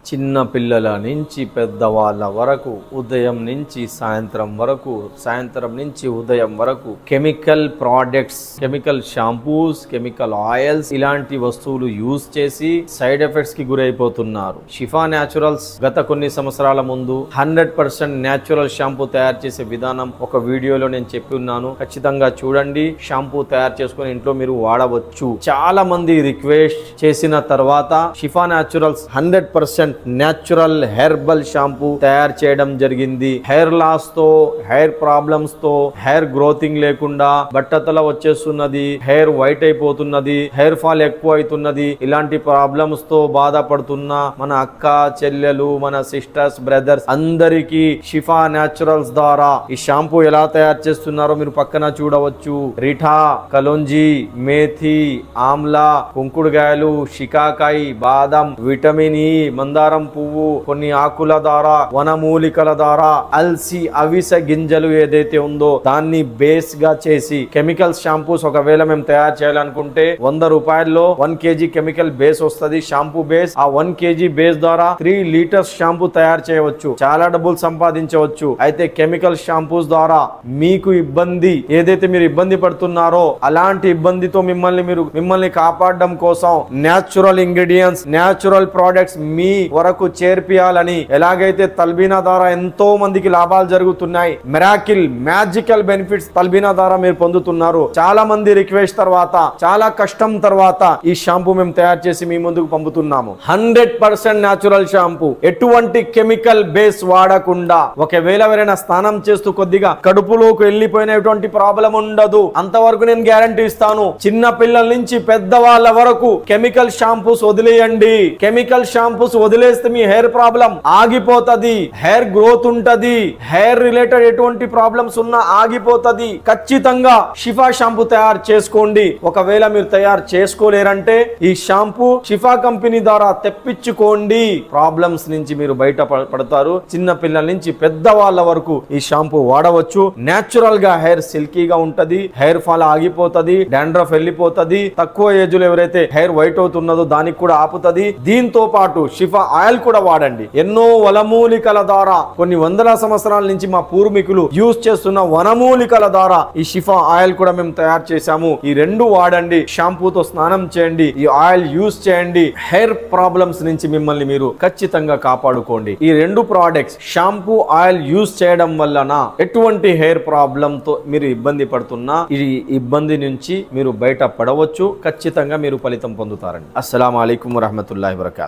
చిన్న పిల్లల నుంచి పెద్దవాళ్ళ వరకు, ఉదయం నుంచి సాయంత్రం వరకు, సాయంత్రం నుంచి ఉదయం వరకు chemical products, chemical shampoos, chemical oils ఇలాంటి వస్తువులు యూజ్ చేసి సైడ్ ఎఫెక్ట్స్ కి గురైపోతున్నారు. షిఫా న్యాచురల్స్ గత కొన్ని సంవత్సరాల ముందు 100% న్యాచురల్ షాంపూ తయారు చేసే విధానం ఒక వీడియోలో నేను చెప్పి ఉన్నాను. ఖచ్చితంగా చూడండి. షాంపూ తయారు చేసుకుని ఇంట్లో మీరు వాడవచ్చు. చాలా మంది రిక్వెస్ట్ చేసిన తర్వాత షిఫా న్యాచురల్స్ 100% న్యాచురల్ హెర్బల్ షాంపూ తయారు చేయడం జరిగింది. హెయిర్ లాస్ తో, హెయిర్ ప్రాబ్లమ్స్ తో, హెయిర్ గ్రోతింగ్ లేకుండా బట్టతల వచ్చేస్తున్నది, హెయిర్ వైట్ అయిపోతున్నది, హెయిర్ ఫాల్ ఎక్కువ అవుతున్నది, ఇలాంటి ప్రాబ్లమ్స్ తో బాధపడుతున్న మన అక్క చెల్లెలు, మన సిస్టర్స్, బ్రదర్స్ అందరికీ షిఫా న్యాచురల్స్ ద్వారా ఈ షాంపూ ఎలా తయారు చేస్తున్నారో మీరు పక్కన చూడవచ్చు. రిఠా, కలోంజీ, మేథి, ఆమ్లా, కుంకుడుగాయలు, షికాకాయ, బాదం, విటమిన్ ఈ, మందారం పువ్వు, కొన్ని ఆకుల ద్వారా, వనమూలికల ద్వారా, అల్సి, అవిస గింజలు ఏదైతే ఉందో దాన్ని బేస్ గా చేసి కెమికల్ షాంపూస్ ఒకవేళ మేము తయారు చేయాలనుకుంటే 100 రూపాయల్లో 1 kg కెమికల్ బేస్ వస్తుంది, షాంపూ బేస్. ఆ 1 kg బేస్ ద్వారా 3 లీటర్స్ షాంపూ తయారు చేయవచ్చు, చాలా డబ్బులు సంపాదించవచ్చు. అయితే కెమికల్ షాంపూస్ ద్వారా మీకు ఇబ్బంది ఏదైతే మీరు ఇబ్బంది పడుతున్నారో అలాంటి ఇబ్బందితో మిమ్మల్ని కాపాడడం కోసం న్యాచురల్ ఇంగ్రీడియంట్స్, న్యాచురల్ ప్రొడక్ట్స్ మీ వరకు చేర్పియాలని, ఎలాగైతే తల్బీనా ద్వారా ఎంతో మందికి లాభాలు జరుగుతున్నాయి, మిరాకిల్ మ్యాజికల్ బెనిఫిట్స్ తల్బీనా ద్వారా మీరు పొందుతున్నారు. చాలా మంది రిక్వెస్ట్ తర్వాత, చాలా కష్టం తర్వాత ఈ షాంపూ మేము తయారు చేసి మీ ముందుకు పంపుతున్నాము. 100% న్యాచురల్ షాంపూ, ఎటువంటి కెమికల్ బేస్ వాడకుండా. ఒకవేళ ఎవరైనా స్నానం చేస్తూ కొద్దిగా కడుపులోకి వెళ్ళిపోయినటువంటి ప్రాబ్లం ఉండదు, అంతవరకు నేను గ్యారంటీ ఇస్తాను. చిన్న పిల్లల నుంచి పెద్దవాళ్ళ వరకు కెమికల్ షాంపూస్ వదిలేయండి. కెమికల్ షాంపూస్ వదిలేస్తే మీ హెయిర్ ప్రాబ్లం ఆగిపోతది, హెయిర్ గ్రోత్ ఉంటది, హెయిర్ రిలేటెడ్ ఎటువంటి ప్రాబ్లమ్స్ ఉన్నా ఆగిపోతది. ఖచ్చితంగా షిఫా షాంపూ తయారు చేసుకోండి. ఒకవేళ మీరు తయారు చేసుకోలేరంటే ఈ షాంపూ షిఫా కంపెనీ ద్వారా తెప్పించుకోండి. ప్రాబ్లమ్స్ నుంచి మీరు బయట పడతారు. చిన్న పిల్లల నుంచి పెద్దవాళ్ళ వరకు ఈ షాంపూ వాడవచ్చు. న్యాచురల్ గా హెయిర్ సిల్కీగా ఉంటది, హెయిర్ ఫాల్ ఆగిపోతది, డాండ్రఫ్ వెళ్ళిపోతది. తక్కువ ఏజ్ లో ఎవరైతే హెయిర్ వైట్ అవుతున్నదో దానికి కూడా ఆపుతది. దీంతో పాటు షిఫా ఆయిల్ కూడా వాడండి. ఎన్నో వనమూలికల ద్వారా, కొన్ని వందల సంవత్సరాల నుంచి మా పూర్వీకులు యూజ్ చేస్తున్న వనమూలికల ద్వారా ఈ షిఫా ఆయిల్ కూడా మేము తయారు చేశాము. ఈ రెండు వాడండి. షాంపూతో స్నానం చేయండి, ఈ ఆయిల్ యూజ్ చేయండి. హెయిర్ ప్రాబ్లమ్స్ నుంచి మిమ్మల్ని మీరు ఖచ్చితంగా కాపాడుకోండి. ఈ రెండు ప్రోడక్ట్స్, షాంపూ, ఆయిల్ యూజ్ చేయడం వలన ఎటువంటి హెయిర్ ప్రాబ్లమ్ తో మీరు ఇబ్బంది పడుతున్నా ఈ ఇబ్బంది నుంచి మీరు బయట పడవచ్చు. ఖచ్చితంగా మీరు ఫలితం పొందుతారండి. అస్సలాము అలైకుం వరహ్మతుల్లాహి వబరకాతుహు.